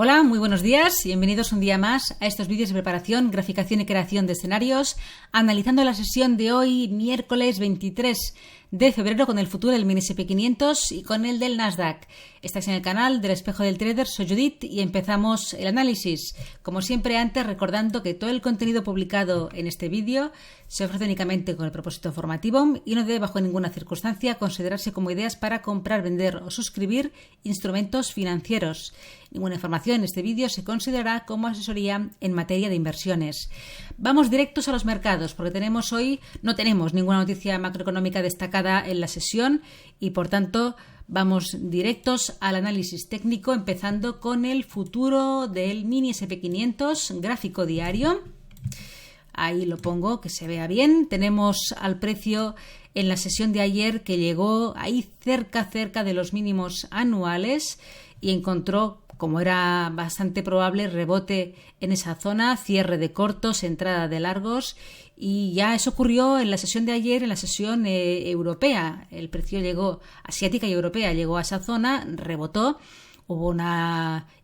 Hola, muy buenos días y bienvenidos un día más a estos vídeos de preparación, graficación y creación de escenarios, analizando la sesión de hoy, miércoles 23 de febrero, con el futuro del mini SP500 y con el del Nasdaq. Estáis en el canal del Espejo del Trader, soy Judith y empezamos el análisis. Como siempre, antes recordando que todo el contenido publicado en este vídeo se ofrece únicamente con el propósito formativo y no debe bajo ninguna circunstancia considerarse como ideas para comprar, vender o suscribir instrumentos financieros. Ninguna información en este vídeo se considerará como asesoría en materia de inversiones. Vamos directos a los mercados porque no tenemos ninguna noticia macroeconómica destacada en la sesión y por tanto vamos directos al análisis técnico, empezando con el futuro del mini SP500 gráfico diario. Ahí lo pongo, que se vea bien. Tenemos al precio en la sesión de ayer que llegó ahí cerca de los mínimos anuales y encontró, como era bastante probable, rebote en esa zona, cierre de cortos, entrada de largos, y ya eso ocurrió en la sesión de ayer, en la sesión europea. El precio llegó, asiática y europea, llegó a esa zona, rebotó. Hubo un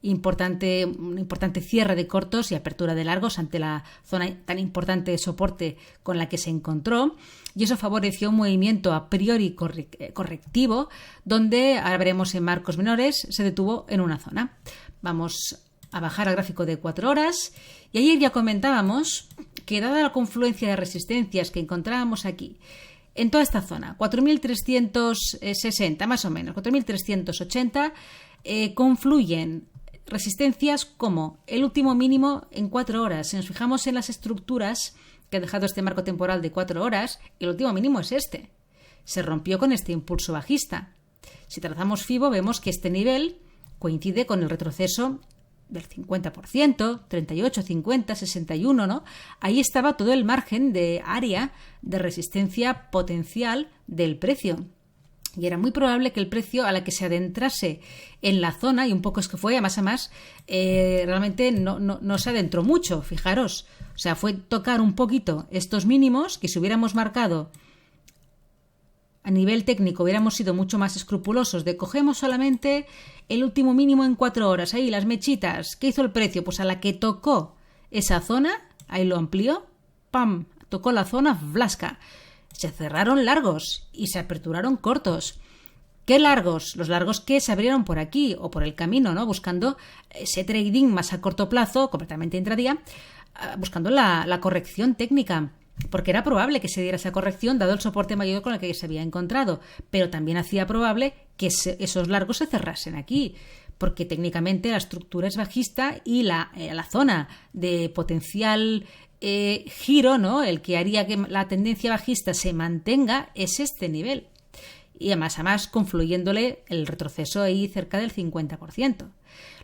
importante cierre de cortos y apertura de largos ante la zona tan importante de soporte con la que se encontró, y eso favoreció un movimiento a priori correctivo, donde, ahora veremos en marcos menores, se detuvo en una zona. Vamos a bajar al gráfico de 4 horas y ayer ya comentábamos que, dada la confluencia de resistencias que encontrábamos aquí, en toda esta zona, 4.360 más o menos, 4.380, confluyen resistencias como el último mínimo en 4 horas. Si nos fijamos en las estructuras que ha dejado este marco temporal de 4 horas, el último mínimo es este. Se rompió con este impulso bajista. Si trazamos FIBO, vemos que este nivel coincide con el retroceso del 50%, 38, 50, 61, ¿no? Ahí estaba todo el margen de área de resistencia potencial del precio. Y era muy probable que el precio, a la que se adentrase en la zona, y un poco es que fue, a más, realmente no se adentró mucho, fijaros. O sea, fue tocar un poquito estos mínimos, que si hubiéramos marcado a nivel técnico hubiéramos sido mucho más escrupulosos de cogemos solamente el último mínimo en 4 horas, ahí las mechitas. ¿Qué hizo el precio? Pues a la que tocó esa zona, ahí lo amplió, ¡pam!, tocó la zona, ¡vlasca! Se cerraron largos y se aperturaron cortos. ¿Qué largos? Los largos que se abrieron por aquí o por el camino, ¿no? Buscando ese trading más a corto plazo, completamente intradía, buscando la corrección técnica, porque era probable que se diera esa corrección dado el soporte mayor con el que se había encontrado, pero también hacía probable que esos largos se cerrasen aquí, porque técnicamente la estructura es bajista y la zona de potencial giro, ¿no?, el que haría que la tendencia bajista se mantenga, es este nivel. Y además confluyéndole el retroceso ahí cerca del 50%.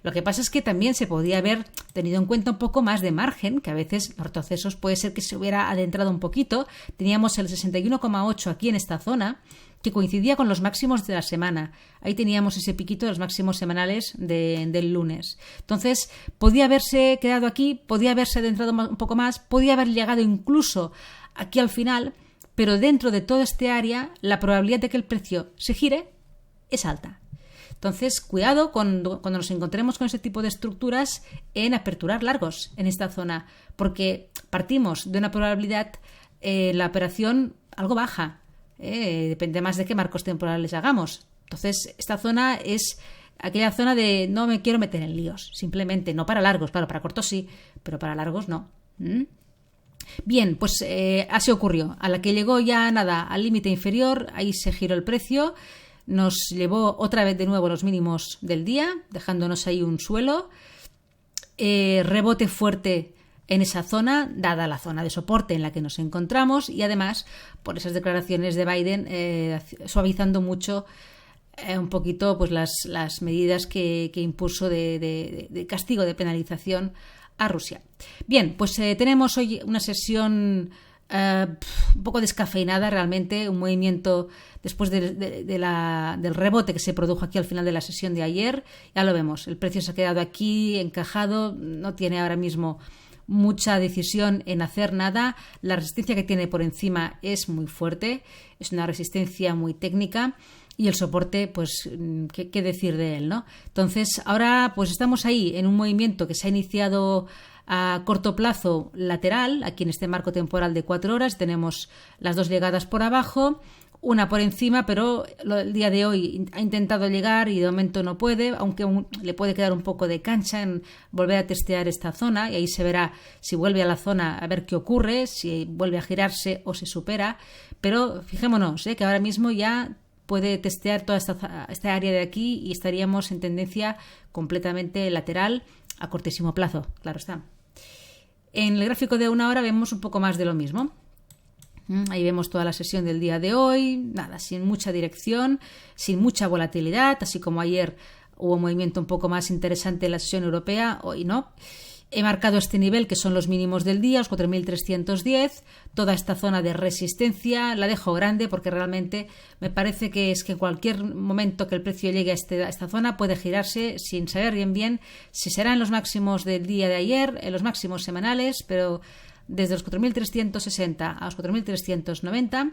Lo que pasa es que también se podía haber tenido en cuenta un poco más de margen, que a veces los retrocesos puede ser que se hubiera adentrado un poquito. Teníamos el 61,8 aquí en esta zona, que coincidía con los máximos de la semana. Ahí teníamos ese piquito de los máximos semanales del lunes. Entonces, podía haberse quedado aquí, podía haberse adentrado un poco más, podía haber llegado incluso aquí al final, pero dentro de todo este área, la probabilidad de que el precio se gire es alta. Entonces, cuidado cuando nos encontremos con ese tipo de estructuras en aperturar largos en esta zona, porque partimos de una probabilidad, la operación algo baja. Depende más de qué marcos temporales hagamos. Entonces, esta zona es aquella zona de no me quiero meter en líos, simplemente, no para largos, claro, para cortos sí, pero para largos no. Bien, pues así ocurrió. A la que llegó ya al límite inferior, ahí se giró el precio, nos llevó otra vez de nuevo los mínimos del día, dejándonos ahí un suelo, rebote fuerte en esa zona, dada la zona de soporte en la que nos encontramos, y además por esas declaraciones de Biden suavizando mucho un poquito pues las medidas que impuso de castigo, de penalización a Rusia. Bien, pues tenemos hoy una sesión un poco descafeinada realmente, un movimiento después del rebote que se produjo aquí al final de la sesión de ayer. Ya lo vemos, el precio se ha quedado aquí encajado, no tiene ahora mismo mucha decisión en hacer nada. La resistencia que tiene por encima es muy fuerte, es una resistencia muy técnica Y el soporte, pues, ¿qué decir de él, ¿no? Entonces, ahora pues estamos ahí en un movimiento que se ha iniciado a corto plazo lateral, aquí en este marco temporal de 4 horas. Tenemos las dos llegadas por abajo, una por encima, pero el día de hoy ha intentado llegar y de momento no puede, aunque le puede quedar un poco de cancha en volver a testear esta zona, y ahí se verá si vuelve a la zona a ver qué ocurre, si vuelve a girarse o se supera. Pero fijémonos que ahora mismo ya puede testear toda esta área de aquí y estaríamos en tendencia completamente lateral a cortísimo plazo, claro está. En el gráfico de 1 hora vemos un poco más de lo mismo. Ahí vemos toda la sesión del día de hoy, nada, sin mucha dirección, sin mucha volatilidad, así como ayer hubo un movimiento un poco más interesante en la sesión europea, hoy no. He marcado este nivel que son los mínimos del día, los 4.310, toda esta zona de resistencia la dejo grande porque realmente me parece que es que en cualquier momento que el precio llegue a esta zona puede girarse sin saber bien si será en los máximos del día de ayer, en los máximos semanales, pero desde los 4.360 a los 4.390,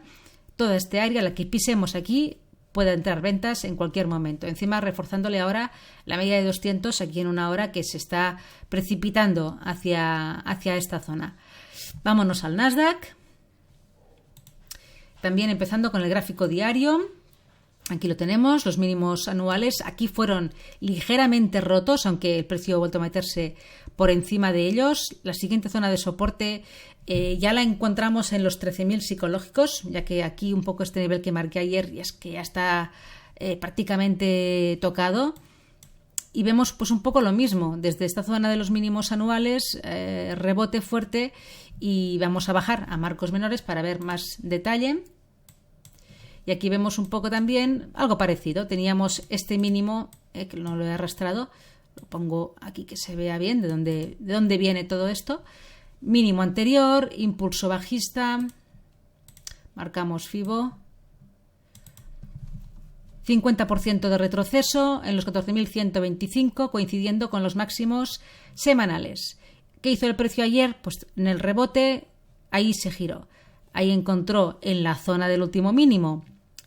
toda esta área, la que pisemos aquí, puede entrar ventas en cualquier momento. Encima reforzándole ahora la media de 200 aquí en 1 hora que se está precipitando hacia esta zona. Vámonos al Nasdaq. También empezando con el gráfico diario. Aquí lo tenemos, los mínimos anuales. Aquí fueron ligeramente rotos, aunque el precio ha vuelto a meterse por encima de ellos. La siguiente zona de soporte ya la encontramos en los 13.000 psicológicos, ya que aquí un poco este nivel que marqué ayer y es que ya está prácticamente tocado. Y vemos pues un poco lo mismo, desde esta zona de los mínimos anuales, rebote fuerte, y vamos a bajar a marcos menores para ver más detalle. Y aquí vemos un poco también algo parecido. Teníamos este mínimo, que no lo he arrastrado, lo pongo aquí que se vea bien de dónde viene todo esto. Mínimo anterior, impulso bajista, marcamos FIBO, 50% de retroceso en los 14.125, coincidiendo con los máximos semanales. ¿Qué hizo el precio ayer? Pues en el rebote, ahí se giró. Ahí encontró en la zona del último mínimo,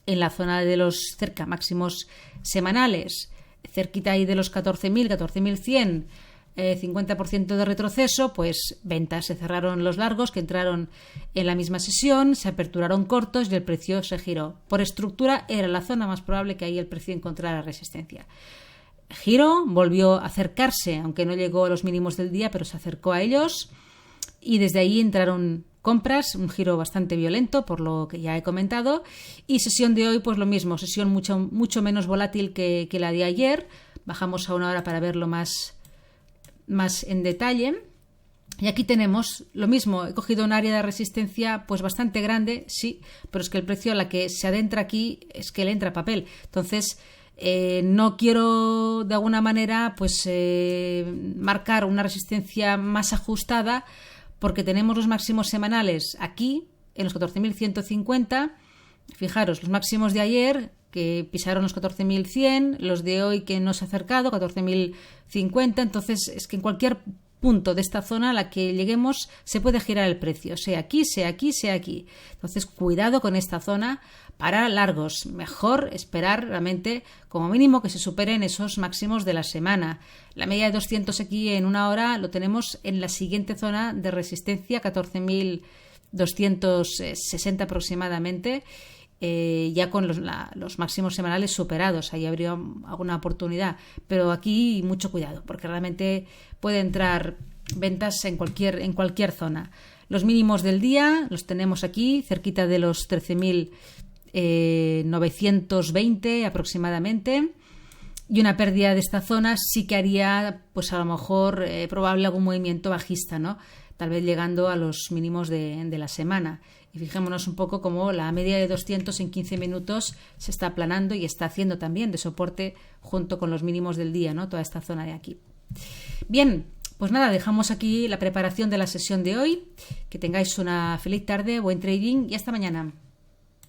en la zona de los máximos semanales, cerquita ahí de los 14.000, 14.100, 50% de retroceso, pues ventas. Se cerraron los largos que entraron en la misma sesión, se aperturaron cortos y el precio se giró. Por estructura era la zona más probable que ahí el precio encontrara resistencia. Giró, volvió a acercarse, aunque no llegó a los mínimos del día, pero se acercó a ellos y desde ahí entraron compras, un giro bastante violento por lo que ya he comentado, y sesión de hoy pues lo mismo, sesión mucho menos volátil que la de ayer. Bajamos a 1 hora para verlo más en detalle. Y aquí tenemos lo mismo, he cogido un área de resistencia pues bastante grande, sí, pero es que el precio a la que se adentra aquí es que le entra papel. Entonces no quiero de alguna manera pues marcar una resistencia más ajustada, porque tenemos los máximos semanales aquí en los 14.150. Fijaros, los máximos de ayer que pisaron los 14.100, los de hoy que no se ha acercado, 14.050. Entonces es que en cualquier punto de esta zona a la que lleguemos se puede girar el precio, sea aquí, sea aquí, sea aquí. Entonces cuidado con esta zona para largos. Mejor esperar realmente como mínimo que se superen esos máximos de la semana. La media de 200 aquí en 1 hora lo tenemos en la siguiente zona de resistencia, 14.260 aproximadamente. Ya con los máximos semanales superados, ahí habría alguna oportunidad, pero aquí mucho cuidado porque realmente puede entrar ventas en cualquier zona. Los mínimos del día los tenemos aquí cerquita de los 13.920 aproximadamente, y una pérdida de esta zona sí que haría pues a lo mejor probable algún movimiento bajista, ¿no? Tal vez llegando a los mínimos de la semana. Y fijémonos un poco cómo la media de 200 en 15 minutos se está aplanando y está haciendo también de soporte junto con los mínimos del día, ¿no? Toda esta zona de aquí. Bien, pues nada, dejamos aquí la preparación de la sesión de hoy. Que tengáis una feliz tarde, buen trading y hasta mañana.